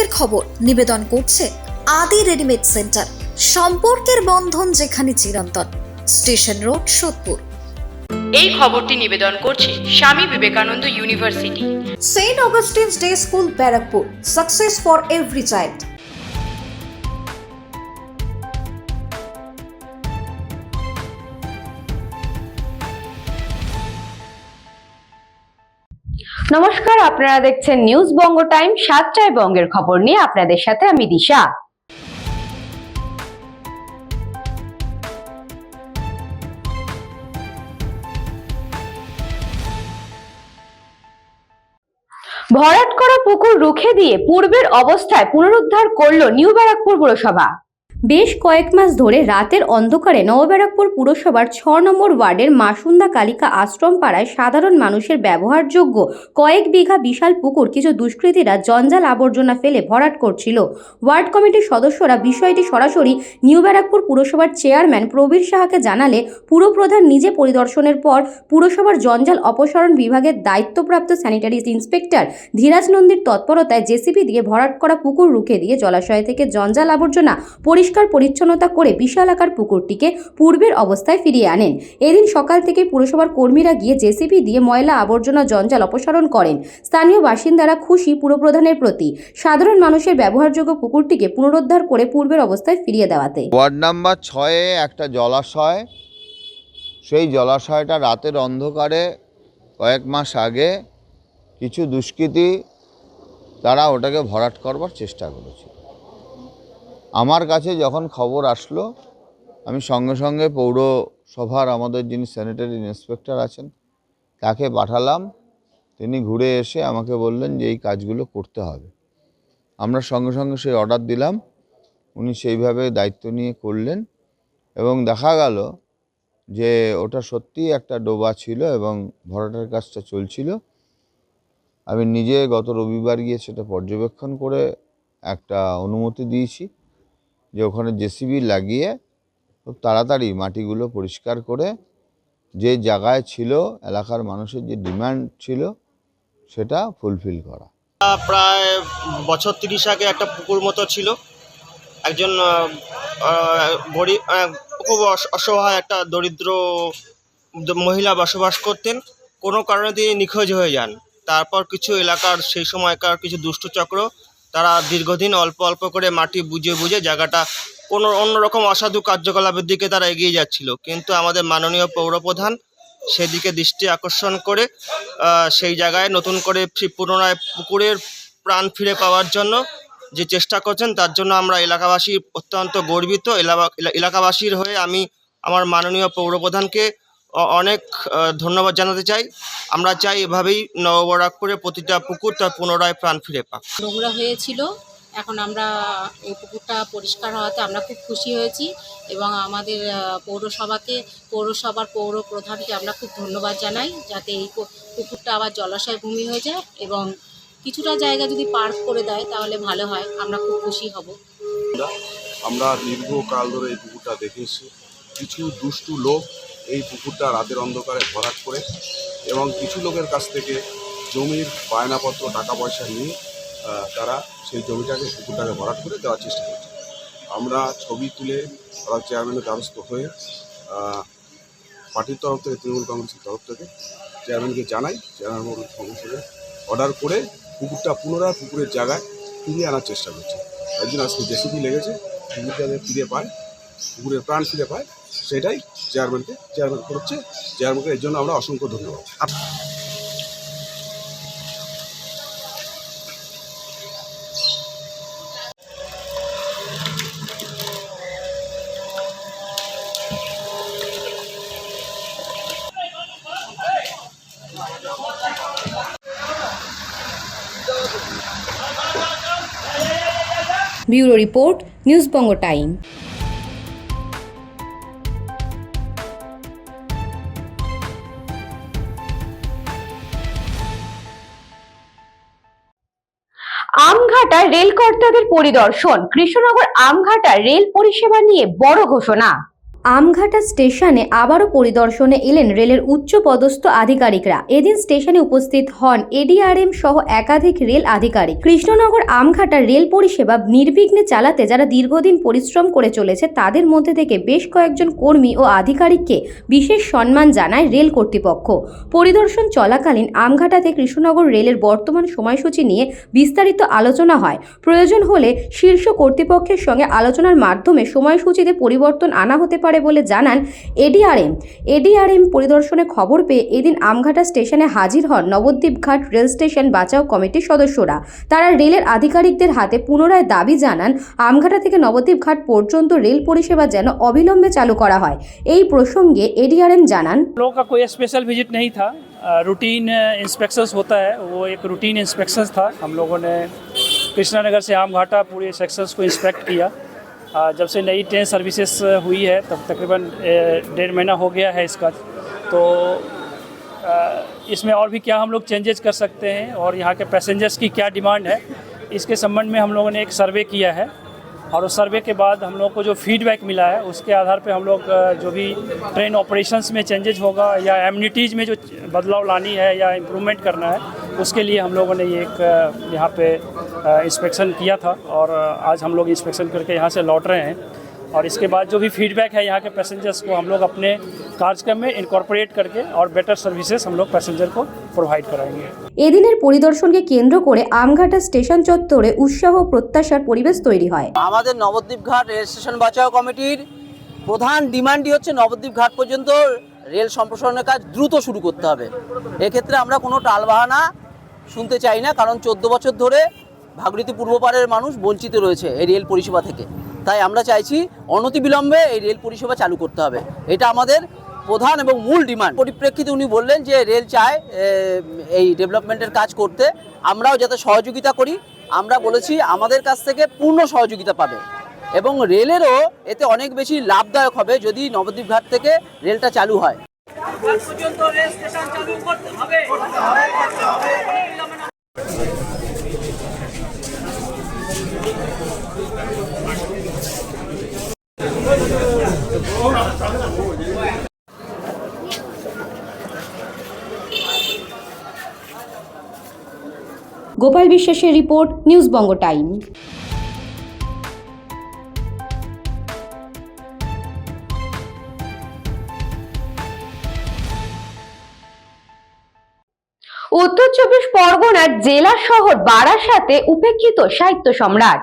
বঙ্গের খবর নিবেদন করছে আদি রেডিমেড সেন্টার, সম্পর্কের বন্ধন যেখানে চিরন্তন। Station road, Sodepur. এই খবরটি নিবেদন করছে Swami Vivekananda university, saint Augustine's day school, Barrackpore. Success for every child. নমস্কার, আপনারা দেখছেন নিউজ বঙ্গ টাইম। 7টায় বঙ্গের খবর নিয়ে আপনাদের সাথে আমি দিশা। ভরাট করা পুকুর রুখে দিয়ে পূর্বের অবস্থায় পুনরুদ্ধার করল নিউ ব্যারাকপুর পুরসভা। বেশ কয়েক মাস ধরে রাতের অন্ধকারে নবব্যারাকপুর পুরসভার 6 নম্বর ওয়ার্ডের মাসুন্দা কালিকা আশ্রম পাড়ায় সাধারণ মানুষের ব্যবহারযোগ্য কয়েক বিঘা বিশাল পুকুর কিছু দুষ্কৃতীরা জঞ্জাল আবর্জনা ফেলে ভরাট করছিল। ওয়ার্ড কমিটির সদস্যরা বিষয়টি সরাসরি নিউ ব্যারাকপুর পুরসভার চেয়ারম্যান প্রবীর সাহাকে জানালে পুরপ্রধান নিজে পরিদর্শনের পর পুরসভার জঞ্জাল অপসারণ বিভাগের দায়িত্বপ্রাপ্ত স্যানিটারি ইন্সপেক্টর ধীরাজ নন্দীর তৎপরতায় জেসিবি দিয়ে ভরাট করা পুকুর রুখে দিয়ে জলাশয় থেকে জঞ্জাল আবর্জনা পরিষ্কার পরিচ্ছন্নতা করে বিশাল আকার পুকুরটিকে পূর্বের অবস্থায় ফিরিয়ে আনেন। এদিন সকাল থেকে পুরসভার কর্মীরা গিয়ে জেসিবি দিয়ে ময়লা আবর্জনা জঞ্জাল অপসারণ করেন। স্থানীয় বাসিন্দারা খুশি পুরপ্রধানের প্রতি। সাধারণ মানুষের ব্যবহারযোগ্য পুকুরটিকে পুনরুদ্ধার করে পূর্বের অবস্থায় ফিরিয়ে দেওয়াতে। ওয়ার্ড নাম্বার 6-এ একটা জলাশয়, সেই জলাশয়টা রাতের অন্ধকারে কয়েক মাস আগে কিছু দুষ্কৃতী তারা ওটাকে ভরাট করবার চেষ্টা করেছিল। আমার কাছে যখন খবর আসলো, আমি সঙ্গে সঙ্গে পৌরসভার আমাদের যিনি স্যানিটারি ইন্সপেক্টর আছেন তাকে পাঠালাম। তিনি ঘুরে এসে আমাকে বললেন যে এই কাজগুলো করতে হবে। আমরা সঙ্গে সঙ্গে সেই অর্ডার দিলাম, উনি সেইভাবে দায়িত্ব নিয়ে করলেন এবং দেখা গেল যে ওটা সত্যিই একটা ডোবা ছিল এবং ভরাটের কাজটা চলছিল। আমি নিজে গত রবিবার গিয়ে সেটা পর্যবেক্ষণ করে একটা অনুমতি দিয়েছি যে ওখানে জেসিবি লাগিয়ে খুব তাড়াতাড়ি মাটিগুলো পরিষ্কার করে যে জায়গায় ছিল এলাকার মানুষের যে ডিমান্ড ছিল সেটা ফুলফিল করা। প্রায় বছর 30 আগে একটা পুকুর মতো ছিল। একজন গরিব, খুব অসহায় একটা দরিদ্র মহিলা বসবাস করতেন। কোনো কারণে তিনি নিখোঁজ হয়ে যান। তারপর কিছু এলাকার সেই সময়কার কিছু দুষ্ট চক্র তারা দীর্ঘদিন অল্প অল্প করে মাটি বুঝে বুঝে জায়গাটা কোনো অন্যরকম অসাধু কার্যকলাপের দিকে তারা এগিয়ে যাচ্ছিল। কিন্তু আমাদের মাননীয় পৌরপ্রধান সেদিকে দৃষ্টি আকর্ষণ করে সেই জায়গায় নতুন করে পুনরায় পুকুরের প্রাণ ফিরে পাওয়ার জন্য যে চেষ্টা করছেন, তার জন্য আমরা এলাকাবাসী অত্যন্ত গর্বিত। এলাকাবাসীর হয়ে আমি আমার মাননীয় পৌরপ্রধানকে অনেক ধন্যবাদ জানাতে চাই। আমরা চাই এভাবেই নবব্যারাকপুরে প্রতিটা পুকুর তার পুনরায় প্রাণ ফিরে পাক। নোংরা হয়েছিল, এখন আমরা এই পুকুরটা পরিষ্কার হওয়াতে আমরা খুব খুশি হয়েছি এবং আমাদের পৌরসভার পৌর প্রধানকে আমরা খুব ধন্যবাদ জানাই, যাতে এই পুকুরটা আবার জলাশয় ভূমি হয়ে যায় এবং কিছুটা জায়গা যদি পার্ক করে দেয় তাহলে ভালো হয়। আমরা খুব খুশি হব। আমরা দীর্ঘকাল ধরে এই পুকুরটা দেখেছি। কিছু দুষ্টু লোক এই পুকুরটা রাতের অন্ধকারে ভরাট করে এবং কিছু লোকের কাছ থেকে জমির বায়নাপত্র টাকা পয়সা নিয়ে তারা সেই জমিটাকে পুকুরটাকে ভরাট করে দেওয়ার চেষ্টা করছে। আমরা ছবি তুলে ওরা চেয়ারম্যানের দ্বারস্থ হয়ে পার্টির তরফ থেকে, তৃণমূল কংগ্রেসের তরফ থেকে চেয়ারম্যানকে জানাই। চেয়ারম্যান সঙ্গে অর্ডার করে পুকুরটা পুনরায় পুকুরের জায়গায় ফিরিয়ে আনার চেষ্টা করছে। তাই জন্য আজকে জেসিবি লেগেছে, পুকুরটাকে ফিরে পায়, পুকুরের প্রাণ ফিরে পায়, সেটাই চেয়ারম্যান করছে। চেয়ারম্যানকে এর জন্য আমরা অসংখ্য ধন্যবাদ। ব্যুরো রিপোর্ট, নিউজ বঙ্গ টাইম। আমঘাটা রেল কর্তাদের পরিদর্শন। কৃষ্ণনগর আমঘাটা রেল পরিষেবা নিয়ে বড় ঘোষণা। আমঘাটা স্টেশনে আবারও পরিদর্শনে এলেন রেলের উচ্চপদস্থ আধিকারিকরা। এদিন স্টেশনে উপস্থিত হন এডিআরএম সহ একাধিক রেল আধিকারিক। কৃষ্ণনগর আমঘাটা রেল পরিষেবা নির্বিঘ্নে চালাতে যারা দীর্ঘদিন পরিশ্রম করে চলেছে তাদের মধ্যে থেকে বেশ কয়েকজন কর্মী ও আধিকারিককে বিশেষ সম্মান জানায় রেল কর্তৃপক্ষ। পরিদর্শন চলাকালীন আমঘাটাতে কৃষ্ণনগর রেলের বর্তমান সময়সূচি নিয়ে বিস্তারিত আলোচনা হয়। প্রয়োজন হলে শীর্ষ কর্তৃপক্ষের সঙ্গে আলোচনার মাধ্যমে সময়সূচিতে পরিবর্তন আনা হতে পারে বলে জানান এডিআরএম পরিদর্শনে খবর পেয়ে এদিন আমঘাটা স্টেশনে হাজির হন নবদ্বীপ ঘাট রেল স্টেশন বাঁচাও কমিটির সদস্যরা। তারা রেলের আধিকারিকদের হাতে পুনরায় দাবি জানান আমঘাটা থেকে নবদ্বীপ ঘাট পর্যন্ত রেল পরিষেবা যেন অবিলম্বে চালু করা হয়। এই প্রসঙ্গে এডিআরএম জানান, लोगों का कोई स्पेशल विजिट नहीं था, रूटीन इंस्पेक्शंस होता है, वो एक रूटीन इंस्पेक्शंस था। हम लोगों ने कृष्णानगर से आमघाटा पूरे सेक्शंस को इंस्पेक्ट किया। जब से नई ट्रेन सर्विसेज हुई है तब तकरीबन 1.5 महीना हो गया है इसका, तो इसमें और भी क्या हम लोग चेंजेस कर सकते हैं और यहाँ के पैसेंजर्स की क्या डिमांड है, इसके संबंध में हम लोगों ने एक सर्वे किया है। और उस सर्वे के बाद हम लोग को जो फीडबैक मिला है उसके आधार पे हम लोग जो भी ट्रेन ऑपरेशंस में चेंजेस होगा या एमिनिटीज़ में जो बदलाव लानी है या इम्प्रूवमेंट करना है, उसके लिए हम लोगों ने ये एक यहाँ पे इंस्पेक्शन किया था और आज हम लोग इंस्पेक्शन करके यहाँ से लौट रहे हैं। और इसके बाद जो भी फीडबैक है यहाँ के पैसेंजर्स को हम लोग अपने कार्यक्रम में इनकॉर्पोरेट करके और बेटर सर्विसेज हम लोग पैसेंजर को प्रोवाइड कराएंगे। এদিনের পরিদর্শনকে কেন্দ্র করে আমঘাটা স্টেশন চত্বরে উৎসাহ ও প্রত্যাশার পরিবেশ তৈরি হয়। আমাদের নবদ্বীপ ঘাট রেল স্টেশন বাঁচাও কমিটির প্রধান ডিমান্ডই হচ্ছে নবদ্বীপ ঘাট পর্যন্ত রেল সম্প্রসারণের কাজ দ্রুত শুরু করতে হবে। এক্ষেত্রে আমরা কোনো টালবাহানা শুনতে চাই না, কারণ 14 বছর ধরে ভাগীরথী পূর্বপাড়ের মানুষ বঞ্চিত রয়েছে এই রেল পরিষেবা থেকে। তাই আমরা চাইছি অনতিবিলম্বে এই রেল পরিষেবা চালু করতে হবে, এটা আমাদের প্রধান এবং মূল ডিমান্ড। পরিপ্রেক্ষিতে উনি বললেন যে রেল চায় এই ডেভেলপমেন্টের কাজ করতে, আমরাও যাতে সহযোগিতা করি। আমরা বলেছি আমাদের কাছ থেকে পূর্ণ সহযোগিতা পাবে এবং রেলেরও এতে অনেক বেশি লাভদায়ক হবে যদি নবদ্বীপ ঘাট থেকে রেলটা চালু হয়। গোপাল বিশ্বাসের রিপোর্ট, নিউজ বঙ্গ টাইম। উত্তর 24 পরগনার জেলা শহর বারাসাতে উপেক্ষিত সাহিত্য সম্রাট।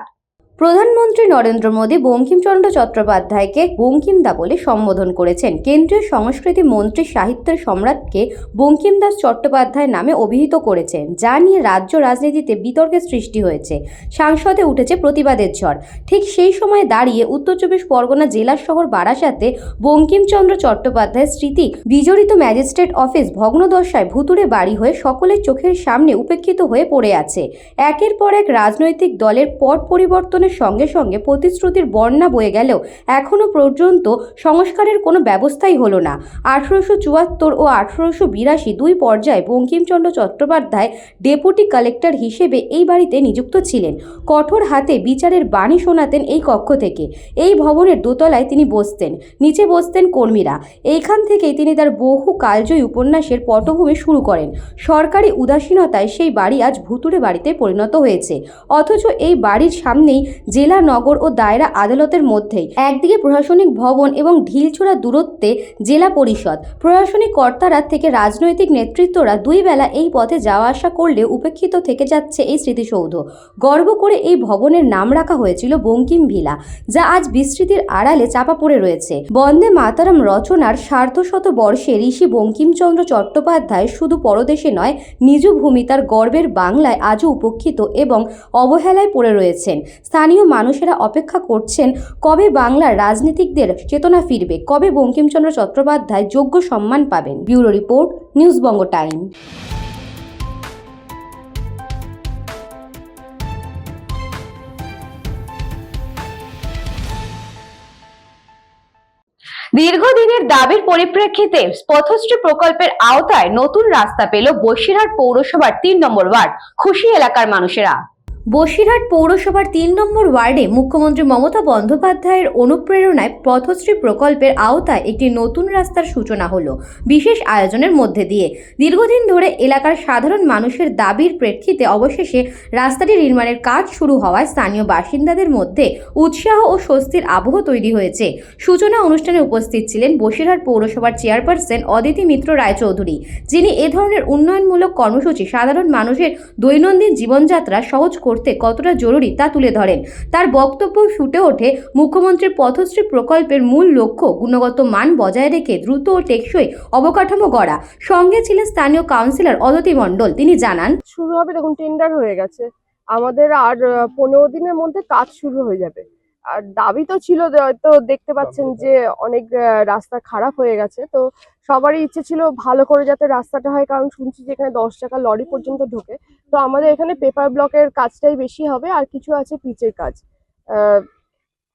প্রধানমন্ত্রী নরেন্দ্র মোদী বঙ্কিমচন্দ্র চট্টোপাধ্যায়কে বঙ্কিমদা বলে সম্বোধন করেছেন। কেন্দ্রীয় সংস্কৃতি মন্ত্রী সাহিত্যের সম্রাটকে বঙ্কিমদাস চট্টোপাধ্যায় নামে অভিহিত করেছেন, যা নিয়ে রাজ্য রাজনীতিতে বিতর্কের সৃষ্টি হয়েছে। সংসদে উঠেছে প্রতিবাদের ঝড়। ঠিক সেই সময় দাঁড়িয়ে উত্তর 24 পরগনা জেলার শহর বারাসাতে বঙ্কিমচন্দ্র চট্টোপাধ্যায়ের স্মৃতি বিজড়িত ম্যাজিস্ট্রেট অফিস ভগ্নদশায় ভুতুড়ে বাড়ি হয়ে সকলের চোখের সামনে উপেক্ষিত হয়ে পড়ে আছে। একের পর এক রাজনৈতিক দলের পট পরিবর্তনের সঙ্গে সঙ্গে প্রতিশ্রুতির বন্যা বয়ে গেলেও এখনো পর্যন্ত সংস্কারের কোনো ব্যবস্থাই হলো না। 1874 ও 1882 দুই পর্যায়ে বঙ্কিমচন্দ্র চট্টোপাধ্যায় ডেপুটি কালেক্টর হিসেবে এই বাড়িতে নিযুক্ত ছিলেন। কঠোর হাতে বিচারের বাণী শোনাতেন এই কক্ষ থেকে। এই ভবনের দোতলায় তিনি বসতেন, নিচে বসতেন কর্মীরা। এইখান থেকেই তিনি তার বহু কালজয়ী উপন্যাসের পটভূমি শুরু করেন। সরকারি উদাসীনতায় সেই বাড়ি আজ ভুতুড়ে বাড়িতে পরিণত হয়েছে। অথচ এই বাড়ির সামনেই জেলা, নগর ও দায়রা আদালতের মধ্যেই একদিকে প্রশাসনিক ভবন এবং ঢিলছোড়া দূরত্বে জেলা পরিষদ। প্রশাসনিক কর্তারা থেকে রাজনৈতিক নেতৃত্বরা দুই বেলা এই পথে যাওয়া আসা করলেও উপেক্ষিত থেকে যাচ্ছে এই স্মৃতিসৌধ। গর্ব করে এই ভবনের নাম রাখা হয়েছিল বঙ্কিম ভিলা, যা আজ বিস্মৃতির আড়ালে চাপা পড়ে রয়েছে। বন্দে মাতারাম রচনার সার্ধশত বর্ষে ঋষি বঙ্কিমচন্দ্র চট্টোপাধ্যায় শুধু পরদেশে নয়, নিজ ভূমি তার গর্বের বাংলায় আজও উপেক্ষিত এবং অবহেলায় পড়ে রয়েছেন। স্থানীয় মানুষেরা অপেক্ষা করছেন কবে বাংলার রাজনীতিকদের চেতনা ফিরবে, কবে বঙ্কিমচন্দ্র চট্টোপাধ্যায় যোগ্য সম্মান পাবেন। ব্যুরো রিপোর্ট, নিউজ বঙ্গ টাইম। দীর্ঘদিনের দাবির পরিপ্রেক্ষিতে পথশ্রী প্রকল্পের আওতায় নতুন রাস্তা পেল বসিরহাট পৌরসভার 3 নম্বর ওয়ার্ড। খুশি এলাকার মানুষেরা। বসিরহাট পৌরসভার ৩ নম্বর ওয়ার্ডে মুখ্যমন্ত্রী মমতা বন্দ্যোপাধ্যায়ের অনুপ্রেরণায় পথশ্রী প্রকল্পের আওতায় একটি নতুন রাস্তার সূচনা হলো বিশেষ আয়োজনের মধ্যে দিয়ে। দীর্ঘদিন ধরে এলাকার সাধারণ মানুষের দাবির প্রেক্ষিতে অবশেষে রাস্তাটি নির্মাণের কাজ শুরু হওয়ায় স্থানীয় বাসিন্দাদের মধ্যে উৎসাহ ও স্বস্তির আবহ তৈরি হয়েছে। সূচনা অনুষ্ঠানে উপস্থিত ছিলেন বসিরহাট পৌরসভার চেয়ারপারসন অদিতি মিত্র রায়চৌধুরী, যিনি এ ধরনের উন্নয়নমূলক কর্মসূচি সাধারণ মানুষের দৈনন্দিন জীবনযাত্রা সহজ করতে কতটা জরুরি তা তুলে ধরেন। তার বক্তব্য ফুটে ওঠে মুখ্যমন্ত্রীর পথশ্রী প্রকল্পের মূল লক্ষ্য গুণগত মান বজায় রেখে দ্রুত ও টেকসই অবকাঠামো গড়া। সঙ্গে ছিলেন স্থানীয় কাউন্সিলর অদিতি মণ্ডল। তিনি জানান, শুরু হবে, দেখুন টেন্ডার হয়ে গেছে, আমাদের আর 15 দিনের মধ্যে কাজ শুরু হয়ে যাবে। আর দাবি তো ছিল, তো দেখতে পাচ্ছেন যে অনেক রাস্তা খারাপ হয়ে গেছে, তো সবারই ইচ্ছে ছিল ভালো করে যাতে রাস্তাটা হয়, কারণ শুনছি যে এখানে 10 টাকা লরি পর্যন্ত ঢোকে। তো আমাদের এখানে পেপার ব্লকের কাজটাই বেশি হবে, আর কিছু আছে পিচের কাজ।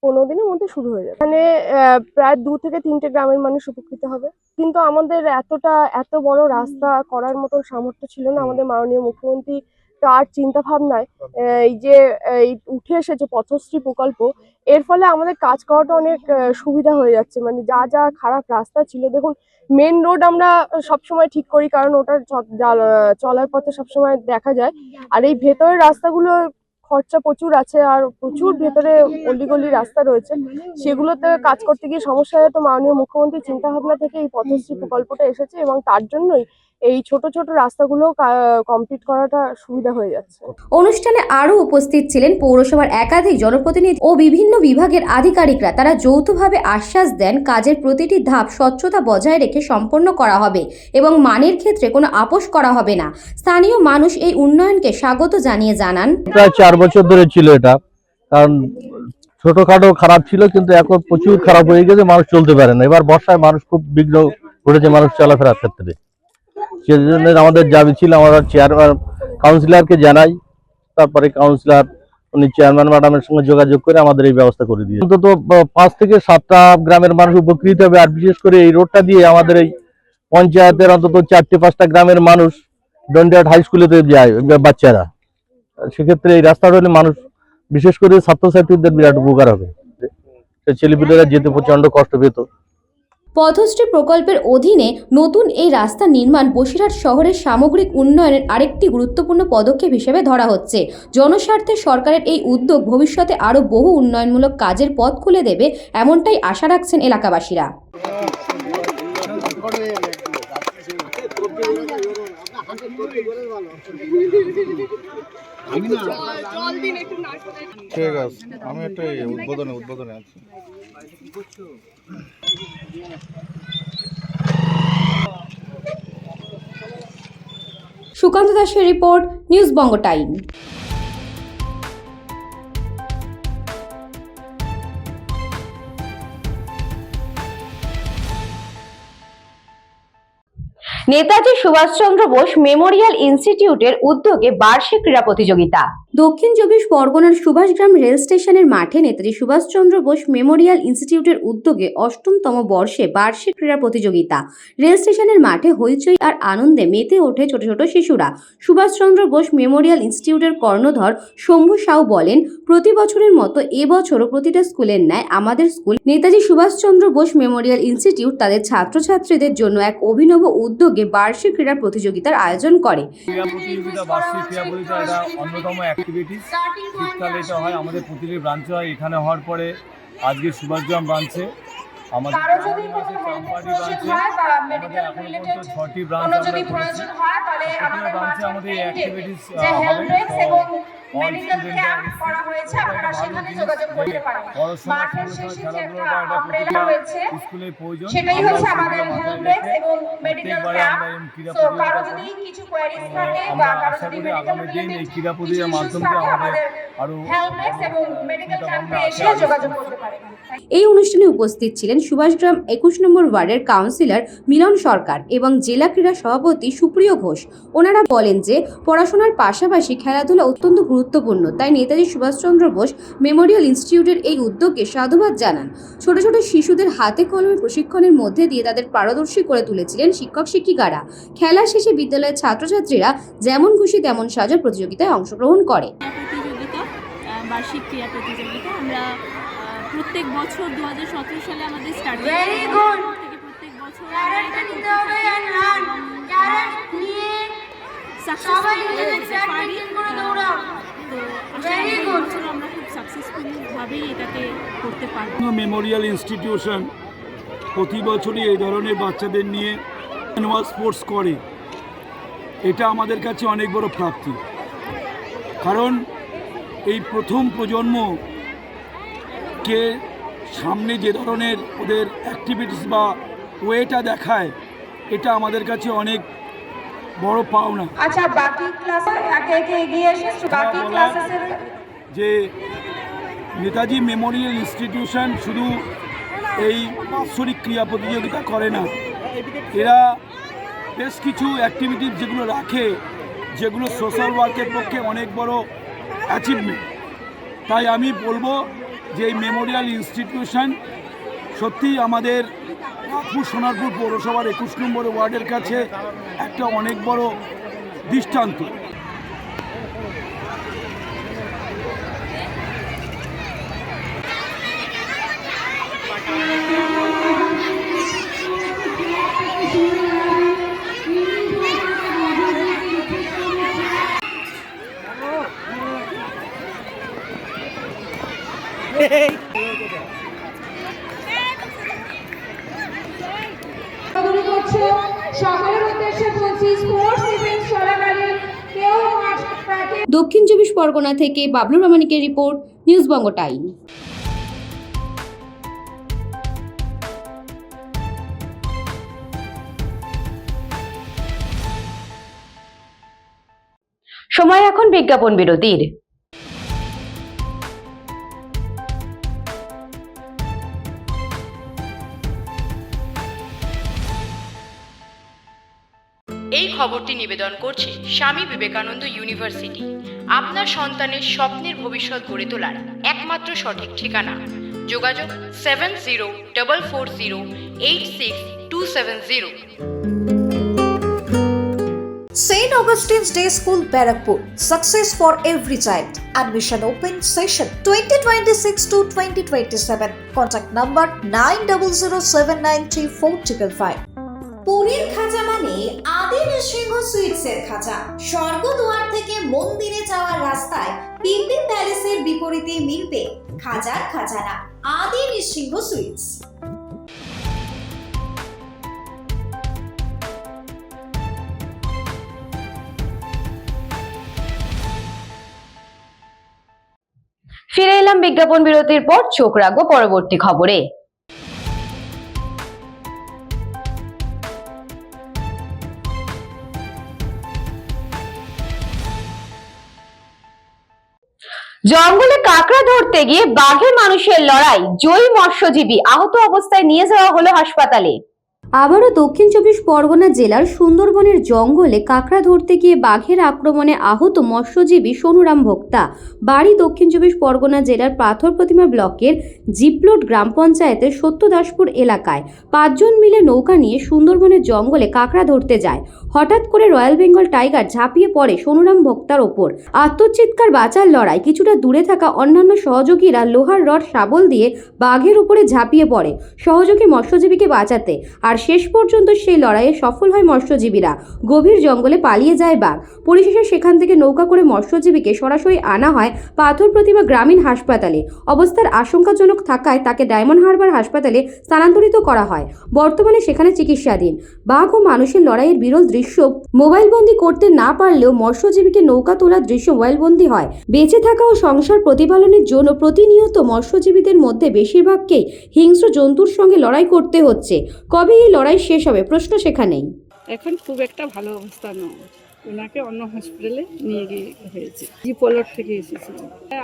15 দিনের মধ্যে শুরু হয়ে যাবে। এখানে প্রায় 2 থেকে 3টে গ্রামের মানুষ উপকৃত হবে। কিন্তু আমাদের এত বড় রাস্তা করার মতো সামর্থ্য ছিল না। আমাদের মাননীয় মুখ্যমন্ত্রী তার চিন্তা ভাবনায় এই যে উঠে এসেছে পথশ্রী প্রকল্প, এর ফলে আমাদের কাজ করাটা অনেক সুবিধা হয়ে যাচ্ছে। মানে যা খারাপ রাস্তা ছিল, দেখুন মেন রোড আমরা সবসময় ঠিক করি, কারণ ওটা চলার পথে সবসময় দেখা যায়। আর এই ভেতরের রাস্তাগুলো খরচা প্রচুর আছে, আর প্রচুর ভেতরে অলিগলি রাস্তা রয়েছে, সেগুলোতে কাজ করতে গিয়ে সমস্যা হয়। তো মাননীয় মুখ্যমন্ত্রীর চিন্তা ভাবনা থেকে এই পথশ্রী প্রকল্পটা এসেছে, এবং তার জন্যই এই ছোট ছোট রাস্তাগুলো কমপ্লিট করাটা সুবিধা হয়ে যাচ্ছে। অনুষ্ঠানে আরও উপস্থিত ছিলেন পৌরসভার একাধিক জনপ্রতিনিধি ও বিভিন্ন বিভাগের আধিকারিকরা। তারা যৌথভাবে আশ্বাস দেন কাজের প্রতিটি ধাপ স্বচ্ছতা বজায় রেখে সম্পন্ন করা হবে এবং মানের ক্ষেত্রে কোনো আপোষ করা হবে না। স্থানীয় মানুষ এই উন্নয়নকে স্বাগত জানিয়ে জানান, প্রায় 4 বছর ধরে ছিল এটা, কারণ ছোটখাটো খারাপ ছিল, কিন্তু এখন প্রচুর খারাপ হয়ে গেছে, মানুষ চলতে পারে না। এবার বর্ষায় মানুষ খুব বিঘ্ন ঘটেছে মানুষ চলাফেরার ক্ষেত্রে। সেজন্য আমাদের দাবি ছিল, আমরা চেয়ারম্যান কাউন্সিলরকে জানাই, তারপরে কাউন্সিলর উনি চেয়ারম্যান ম্যাডামের সঙ্গে যোগাযোগ করে আমাদের এই ব্যবস্থা করে দিয়ে অন্তত 5 থেকে 7টা গ্রামের মানুষ উপকৃত হবে। আর বিশেষ করে এই রোডটা দিয়ে আমাদের এই পঞ্চায়েতের অন্তত 4-5টা গ্রামের মানুষ ডন্ডিয়াট হাই স্কুলেতে যায় বাচ্চারা। সেক্ষেত্রে এই রাস্তাটা হলে মানুষ, বিশেষ করে ছাত্রছাত্রীদের বিরাট উপকার হবে। ছেলেপিলেরা যেতে প্রচন্ড কষ্ট পেত। পথশ্রী প্রকল্পের অধীনে নতুন এই রাস্তা নির্মাণ বসিরহাট শহরের সামগ্রিক উন্নয়নের আরেকটি গুরুত্বপূর্ণ পদক্ষেপ হিসেবে ধরা হচ্ছে। জনস্বার্থে সরকারের এই উদ্যোগ ভবিষ্যতে আরও বহু উন্নয়নমূলক কাজের পথ খুলে দেবে, এমনটাই আশা রাখছেন এলাকাবাসীরা। ঠিক আছে, আমি একটা উদ্বোধনে আছি। সুকান্ত দাসের রিপোর্ট, নিউজ বঙ্গ টাইম। নেতাজি সুভাষচন্দ্র বোস মেমোরিয়াল ইনস্টিটিউটের উদ্যোগে বার্ষিক ক্রীড়া প্রতিযোগিতা। দক্ষিণ 24 পরগনার সুভাষগ্রাম রেল স্টেশনের মাঠে নেতাজি সুভাষচন্দ্র বোস মেমোরিয়াল ইনস্টিটিউটের উদ্যোগে 8তম বর্ষে বার্ষিক ক্রীড়া প্রতিযোগিতা। রেল স্টেশনের মাঠে হইচই আর আনন্দে মেতে ওঠে ছোট ছোট শিশুরা। সুভাষচন্দ্র বোস মেমোরিয়াল ইনস্টিটিউটের কর্ণধর শম্ভু সাউ বলেন, প্রতি বছরের মতো এবছরও প্রতিটা স্কুলের ন্যায় আমাদের school Netaji Subhas Chandra Bose memorial institute তাদের ছাত্রছাত্রীদের জন্য এক অভিনব উদ্যোগে বার্ষিক ক্রীড়া প্রতিযোগিতার আয়োজন করে। বার্ষিক ক্রীড়া প্রতিযোগিতা এটা অন্যতম অ্যাক্টিভিটিস। শীতকালে এটা হয়, আমাদের প্রতিটি ব্রাঞ্চে হয়। এখানে হওয়ার পরে আজকে সুভাষগ্রাম ব্রাঞ্চে, আমাদের চাম্পাটি ব্রাঞ্চে, আমাদের এখন পর্যন্ত 6টি ব্রাঞ্চ আমরা করেছি। প্রতিটা ব্রাঞ্চে আমাদের এই অ্যাক্টিভিটিস হবে। অল স্টুডেন্টরা পড়াশোনা খেলাধুলাটা এটা প্রতিটা স্কুলের প্রয়োজন। প্রত্যেকবারে আমরা এই ক্রীড়া প্রতিযোগিতা করি। আমরা আশা করি আগামী দিন এই ক্রীড়া প্রতিযোগিতার মাধ্যমে আমাদের আরও এই অনুষ্ঠানে উপস্থিত ছিলেন সুভাষগ্রাম 21 নম্বর ওয়ার্ডের কাউন্সিলর মিলন সরকার এবং জেলা ক্রীড়া সভাপতি সুপ্রিয় ঘোষ। ওনারা বলেন যে পড়াশোনার পাশাপাশি খেলাধুলা অত্যন্ত গুরুত্বপূর্ণ, তাই নেতাজি সুভাষচন্দ্র বোস মেমোরিয়াল ইনস্টিটিউটের এই উদ্যোগকে সাধুবাদ জানান। ছোট ছোট শিশুদের হাতে কলমে প্রশিক্ষণের মধ্যে দিয়ে তাদের পারদর্শী করে তুলেছিলেন শিক্ষক শিক্ষিকারা। খেলা শেষে বিদ্যালয়ের ছাত্রছাত্রীরা যেমন খুশি তেমন সাজার প্রতিযোগিতায় অংশগ্রহণ করে। বার্ষিক ক্রীড়া প্রতিযোগিতা। আমরা প্রত্যেক বছর 2017 সালে আমাদের স্টার্ট থেকে প্রত্যেক বছর আমরা এটা করতে থাকি আমরা খুব সাকসেসফুলভাবেই এটাকে করতে পারবো। মেমোরিয়াল ইনস্টিটিউশন প্রতি বছরই এই ধরনের বাচ্চাদের নিয়ে অ্যানুয়াল স্পোর্টস করে, এটা আমাদের কাছে অনেক বড় প্রাপ্তি। কারণ এই প্রথম প্রজন্মকে সামনে যে ধরনের ওদের অ্যাক্টিভিটিস বা ওয়েটা দেখায়, এটা আমাদের কাছে অনেক বড় পাওনা। আচ্ছা, বাকি ক্লাসে একে একে এগিয়ে এসে বাকি ক্লাসের যে নেতাজি মেমোরিয়াল ইনস্টিটিউশন শুধু এই বাৎসরিক ক্রীড়া প্রতিযোগিতা করে না, এরা বেশ কিছু অ্যাক্টিভিটিস যেগুলো রাখে, যেগুলো সোশ্যাল ওয়ার্কের পক্ষে অনেক বড় অ্যাচিভমেন্ট। তাই আমি বলবো যে এই মেমোরিয়াল ইনস্টিটিউশন সত্যি আমাদের রায়পুর সোনারপুর পৌরসভার 21 নম্বর ওয়ার্ডের কাছে একটা অনেক বড় দৃষ্টান্ত। দক্ষিণ 24 পরগনা থেকে বাবলু প্রামাণিকের রিপোর্ট, নিউজ বঙ্গ টাইম। সময় এখন বিজ্ঞাপন বিরতির। এই খবরটি নিবেদন করছে স্বামী বিবেকানন্দ ইউনিভার্সিটি। আপনার সন্তানের স্বপ্নের ভবিষ্যৎ গড়ে তোলার একমাত্র সঠিক ঠিকানা। যোগাযোগ 7044086270। St. Augustine's Day School, Barakpur. Success for every child. Admission open session 2026 to 2027. Contact number 9007934555. পুরীর খাজা মানে আদি নৃসিংহ সুইটসের খাজা। স্বর্গদুয়ার থেকে মন্দিরে যাওয়ার রাস্তায় পিপি প্যালেসের বিপরীতে মিলবে খাজার খাজানা, আদি নৃসিংহ সুইটস। ফিরে এলাম বিজ্ঞাপন বিরতির পর। চোখ রাখবো পরবর্তী খবরে। জঙ্গলে কাঁকড়া ধরতে গিয়ে বাঘের মানুষের লড়াই, জয়ী মৎস্যজীবী আহত অবস্থায় নিয়ে যাওয়া হলো হাসপাতালে। আবারও দক্ষিণ 24 পরগনা জেলার সুন্দরবনের জঙ্গলে কাঁকড়া ধরতে গিয়ে বাঘের আক্রমণে আহত মৎস্যজীবী সোনুরাম ভোক্তা, বাড়ি দক্ষিণ 24 পরগনা জেলার পাথর প্রতিমা ব্লকের জিপ্লোট গ্রাম পঞ্চায়েতের সত্যদাসপুর এলাকায় 5 জন মিলে নৌকা নিয়ে সুন্দরবনের জঙ্গলে কাঁকড়া ধরতে যায়। হঠাৎ করে রয়্যাল বেঙ্গল টাইগার ঝাঁপিয়ে পড়ে সোনুরাম ভোক্তার ওপর। আত্মচিৎকার বাঁচার লড়াই, কিছুটা দূরে থাকা অন্যান্য সহযোগীরা লোহার রড শাবল দিয়ে বাঘের উপরে ঝাঁপিয়ে পড়ে সহযোগী মৎস্যজীবীকে বাঁচাতে। আর শেষ পর্যন্ত সেই লড়াইয়ে সফল হয় মৎস্যজীবীরা। গভীর জঙ্গলে পালিয়ে যায় বাঘ। পরিশেষে সেখান থেকে নৌকা করে মৎস্যজীবীকে সরাসরি আনা হয় পাথর প্রতিমা গ্রামীণ হাসপাতালে। অবস্থার আশঙ্কাজনক থাকায় তাকে ডায়মন্ড হারবার হাসপাতালে স্থানান্তরিত করা হয়। বর্তমানে সেখানে চিকিৎসাধীন। বাঘ ও মানুষের লড়াইয়ের বিরল দৃশ্য মোবাইলবন্দি করতে না পারলেও মৎস্যজীবীকে নৌকা তোলার দৃশ্য মোবাইলবন্দি হয়। বেঁচে থাকা ও সংসার প্রতিপালনের জন্য প্রতিনিয়ত মৎস্যজীবীদের মধ্যে বেশিরভাগকেই হিংস্র জন্তুর সঙ্গে লড়াই করতে হচ্ছে। কবে এই লড়াই শেষ হবে প্রশ্ন সেখানেই। এখন খুব একটা ভালো অবস্থা নয়, ওনাকে অন্য হসপিটালে নিয়ে গিয়ে হয়েছে। জিপোলট থেকে এসেছিল।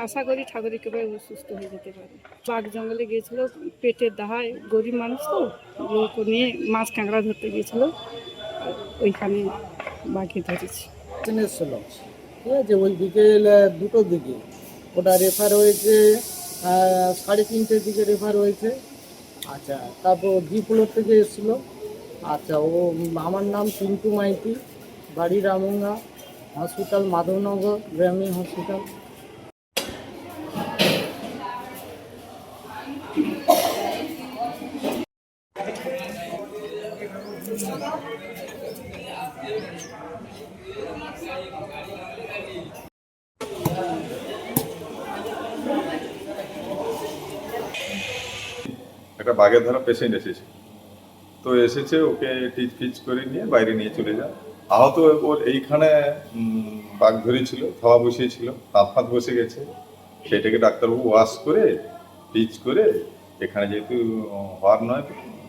আশা করি ঠাকুরের কৃপায় সুস্থ হয়ে যেতে পারে। বাঘ জঙ্গলে গিয়েছিল পেটের দাহায়, গরিব মানুষ তো, লোক নিয়ে মাছ কাঁকড়া ধরতে গিয়েছিল, ওইখানে বাঘে ধরেছে। এসেছিল, ঠিক আছে, ওই বিকেল 2টোর দিকে ওটা রেফার হয়েছে, 3:30টার দিকে রেফার হয়েছে। আচ্ছা, তারপর জিপোলট থেকে এসেছিল। আচ্ছা, ও আমার নাম পিন্টু মাইতি, বাড়ি রামঙ্গা, হসপিটাল মাধবনগর গ্রামীণ হসপিটাল। একটা বাঘের ধরা পেশেন্ট এসেছে, তো এসেছে, ওকে টিচ ফিচ করে নিয়ে বাইরে নিয়ে চলে যায়। আহত ওর এইখানে বাঘ ধরেছিল, থাবা বসিয়েছিল, দাঁত ফাঁত বসে গেছে, সেটাকে ডাক্তারবাবু ওয়াশ করে টিচ করে এখানে যেহেতু হওয়ার নয়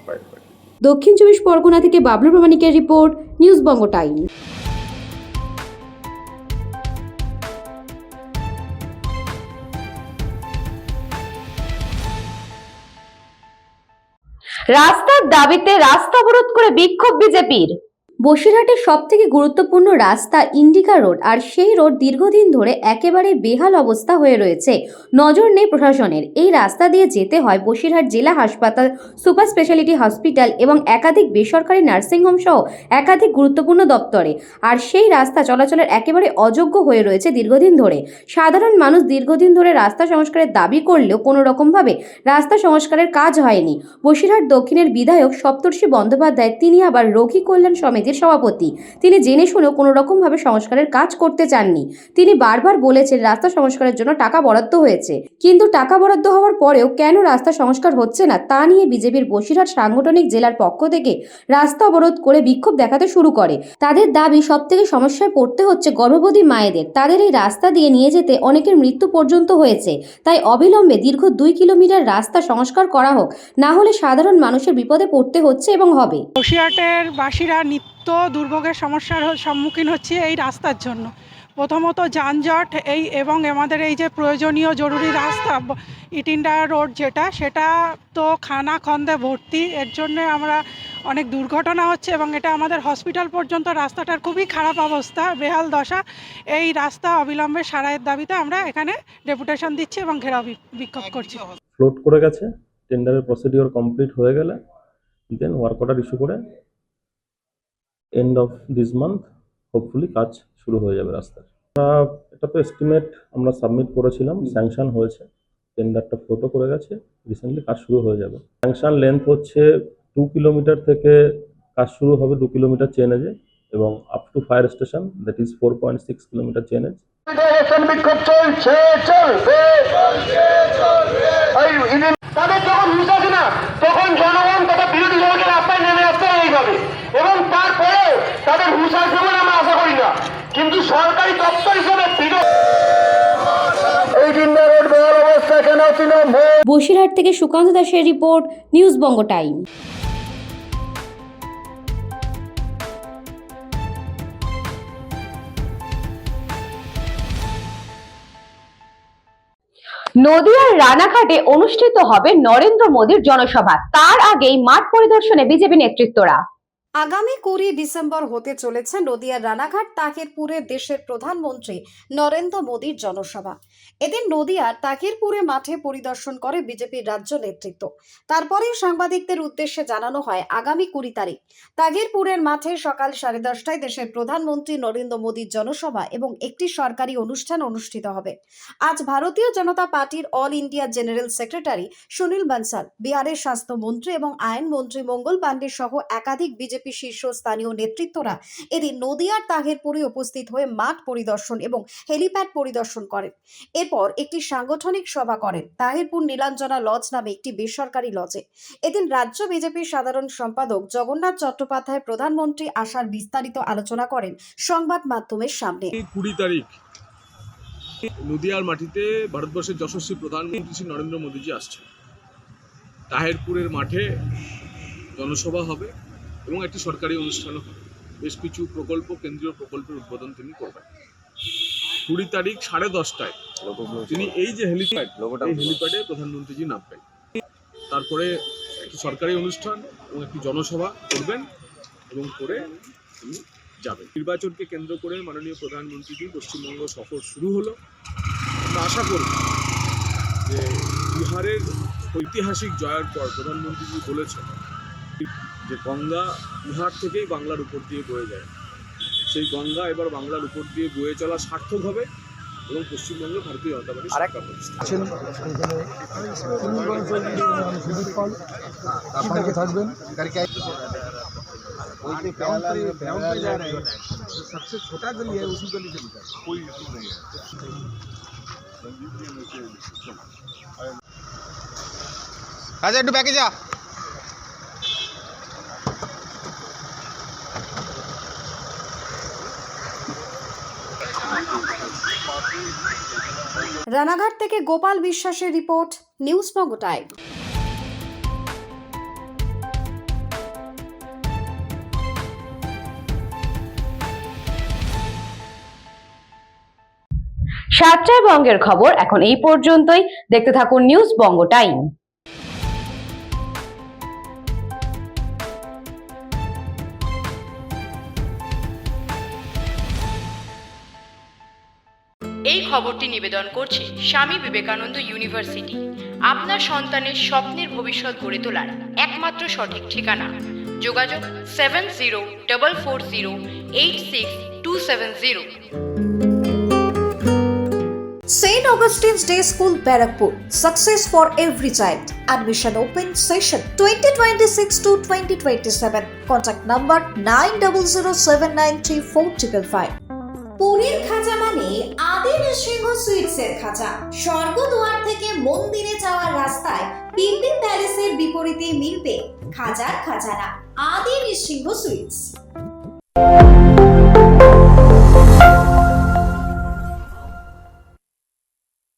বাইরে পাঠিয়ে। দক্ষিণ 24 পরগনা থেকে বাবলু প্রামাণিকের রিপোর্ট, নিউজ বঙ্গ টাইম। রাস্তার দাবিতে রাস্তা অবরোধ করে বিক্ষোভ বিজেপির। বসিরহাটের সব থেকে গুরুত্বপূর্ণ রাস্তা ইন্ডিকা রোড, আর সেই রোড দীর্ঘদিন ধরে একেবারে বেহাল অবস্থা হয়ে রয়েছে। নজর নেই প্রশাসনের। এই রাস্তা দিয়ে যেতে হয় বসিরহাট জেলা হাসপাতাল, সুপার স্পেশালিটি হসপিটাল এবং একাধিক বেসরকারি নার্সিংহোম সহ একাধিক গুরুত্বপূর্ণ দপ্তরে। আর সেই রাস্তা চলাচলের একেবারে অযোগ্য হয়ে রয়েছে দীর্ঘদিন ধরে। সাধারণ মানুষ দীর্ঘদিন ধরে রাস্তা সংস্কারের দাবি করলেও কোনো রকমভাবে রাস্তা সংস্কারের কাজ হয়নি। বসিরহাট দক্ষিণের বিধায়ক সপ্তর্ষি বন্দ্যোপাধ্যায়, তিনি আবার রোগী কল্যাণ সমিতির সভাপতি। তিনি জেনে শুনেও কোনো রকম ভাবে সংস্কারের কাজ করতে চাননি। তিনি বারবার বলেছেন রাস্তা সংস্কারের জন্য টাকা বরাদ্দ হয়েছে, কিন্তু টাকা বরাদ্দ হওয়ার পরেও কেন রাস্তা সংস্কার হচ্ছে না তা নিয়ে বিজেপির বসিরহাট সাংগঠনিক জেলার পক্ষ থেকে রাস্তা অবরোধ করে বিক্ষোভ দেখাতে শুরু করে। তাদের দাবি, সবথেকে সমস্যায় পড়তে হচ্ছে গর্ভবতী মায়েদের। তাদের এই রাস্তা দিয়ে নিয়ে যেতে অনেকের মৃত্যু পর্যন্ত হয়েছে। তাই অবিলম্বে দীর্ঘ 2 কিলোমিটার রাস্তা সংস্কার করা হোক, না হলে সাধারণ মানুষের বিপদে পড়তে হচ্ছে এবং হবে। বসিরহাটের বাসীরা নিত্য দুর্ভোগের সমস্যার সম্মুখীন হচ্ছে এই রাস্তার জন্য। প্রথমত যানজট, এবং আমাদের এই যে প্রয়োজনীয় জরুরি রাস্তা ইটিন্ডা রোড সেটা তো খানা খন্দে ভর্তি। এর জন্য আমরা অনেক দুর্ঘটনা হচ্ছে এবং এটা আমাদের হসপিটাল পর্যন্ত রাস্তাটার খুবই খারাপ অবস্থা, বেহাল দশা। এই রাস্তা অবিলম্বে সারাইয়ের দাবিতে আমরা এখানে ডেপুটেশন দিচ্ছি এবং ঘেরাও বিক্ষোভ করছি। ফ্লোট করে গেছে, টেন্ডারের প্রসিডিওর কমপ্লিট হয়ে গেলে দেন ওয়ার্ক অর্ডার ইস্যু করে end of this month hopefully কাজ শুরু হয়ে যাবে রাস্তার। এটা তো এস্টিমেট আমরা সাবমিট করেছিলাম, স্যাংশন হয়েছে, টেন্ডারটা ফ্লোটও করে গেছে, রিসেন্টলি কাজ শুরু হয়ে যাবে। স্যাংশন লেন্থ হচ্ছে 2 কিলোমিটার থেকে কাজ শুরু হবে 2 কিলোমিটার চেনেজে, এবং up to fire station, that is 4.6 kilometre chainage. তাদের যখন হুঁশ আসে না, তখন জনগণ তথা বিরোধী দলকে রাস্তায় নেমে আসতে এইভাবে, এবং তারপরে তাদের হুঁশ আসবে বলে আমরা আশা করি না। কিন্তু সরকারি দপ্তর হিসেবে এই ইন্ডিয়া রোড বেহাল অবস্থা কেন ছিল। বসিরহাট থেকে সুকান্ত দাসের রিপোর্ট, নিউজ বঙ্গ টাইম। নদিয়ার রানাঘাটে অনুষ্ঠিত হবে নরেন্দ্র মোদীর জনসভা। তার আগেই মাঠ পরিদর্শনে বিজেপি নেতৃত্বরা। আগামী 20 ডিসেম্বর হতে চলেছে নদিয়ার রানাঘাট তাহিরপুরে দেশের প্রধানমন্ত্রী নরেন্দ্র মোদীর জনসভা। এদিন নদিয়ার তাহিরপুরে মাঠে পরিদর্শন করে বিজেপির রাজ্য নেতৃত্ব। তারপরে সাংবাদিকদের উদ্দেশ্যে জানানো হয় আগামী 20 তারিখ তাহিরপুরের মাঠে সকাল 10:30টায় দেশের প্রধানমন্ত্রী নরেন্দ্র মোদীর জনসভা এবং একটি সরকারি অনুষ্ঠান অনুষ্ঠিত হবে। আজ ভারতীয় জনতা পার্টির all India general secretary Sunil Bansal, বিহারের স্বাস্থ্যমন্ত্রী এবং আইনমন্ত্রী মঙ্গল পাণ্ডে সহ একাধিক বিজেপি শীর্ষস্থানীয় নেতৃত্বরা এদিন নদিয়ার তাহিরপুরে উপস্থিত হয়ে মাঠ পরিদর্শন এবং হেলিপ্যাড পরিদর্শন করেন। এরপর একটি সাংগঠনিক সভা করেন তাহিরপুর নীলাঞ্জনা লজ নামে একটি বেসরকারি লজে। এদিন রাজ্য বিজেপির সাধারণ সম্পাদক জগন্নাথ চট্টোপাধ্যায় প্রধানমন্ত্রী আসার বিস্তারিত আলোচনা করেন সংবাদ মাধ্যমের সামনে। 20 তারিখ নদিয়ার মাটিতে ভারতবর্ষের যশস্বী প্রধানমন্ত্রী শ্রী নরেন্দ্র মোদীজি আসছেন। তাহিরপুরের মাঠে জনসভা হবে এবং একটি সরকারি অনুষ্ঠানও হবে। বেশ কিছু প্রকল্প, কেন্দ্রীয় প্রকল্পের উদ্বোধন তিনি করবেন। 20 তারিখ 10:30টায় তিনি এই যে হেলিপ্যাডে প্রধানমন্ত্রীজি নামবেন। তারপরে একটি সরকারি অনুষ্ঠান এবং একটি জনসভা করবেন এবং করে তিনি যাবেন। নির্বাচনকে কেন্দ্র করে মাননীয় প্রধানমন্ত্রীজি পশ্চিমবঙ্গ সফর শুরু হলো। আমরা আশা করব যে বিহারের ঐতিহাসিক জয়ের পর প্রধানমন্ত্রীজি বলেছেন যে গঙ্গা বিহার থেকেই বাংলার উপর দিয়ে বয়ে যায়, সেই গঙ্গা এবার বাংলার উপর দিয়ে বয়ে চলা সার্থক হবে এবং পশ্চিমবঙ্গে ভারতীয় জনতা পার্টি সরকার ग्राउंड पे जा रहे हैं तो सबसे छोटा गली है उसी गली से निकल कोई इशू नहीं है। আচ্ছা একটু ব্যাকে যা। রানাঘাট থেকে গোপাল বিশ্বাসের রিপোর্ট, নিউজ বঙ্গ টাইম। সাতটায় বঙ্গের খবর এখন এই পর্যন্তই। দেখতে থাকুন নিউজ বঙ্গ টাইম। এই খবরটি নিবেদন করছে স্বামী বিবেকানন্দ ইউনিভার্সিটি। আপনার সন্তানের স্বপ্নের ভবিষ্যৎ গড়ে তোলার একমাত্র সঠিক ঠিকানা। যোগাযোগ 7044086270। St. Augustine's Day School, Barakpur. Success for every child. Admission open session 2026 to 2027. Contact number 9007934555. পুরীর খাঁচা মানে আদি নৃসিংহ সুইটসের খাঁচা। স্বর্গদুয়ার থেকে মন্দিরে যাওয়ার রাস্তায় পিপি প্যালেসের বিপরীতে মিলবে খাজার খাজানা আদি নৃসিংহ সুইটস।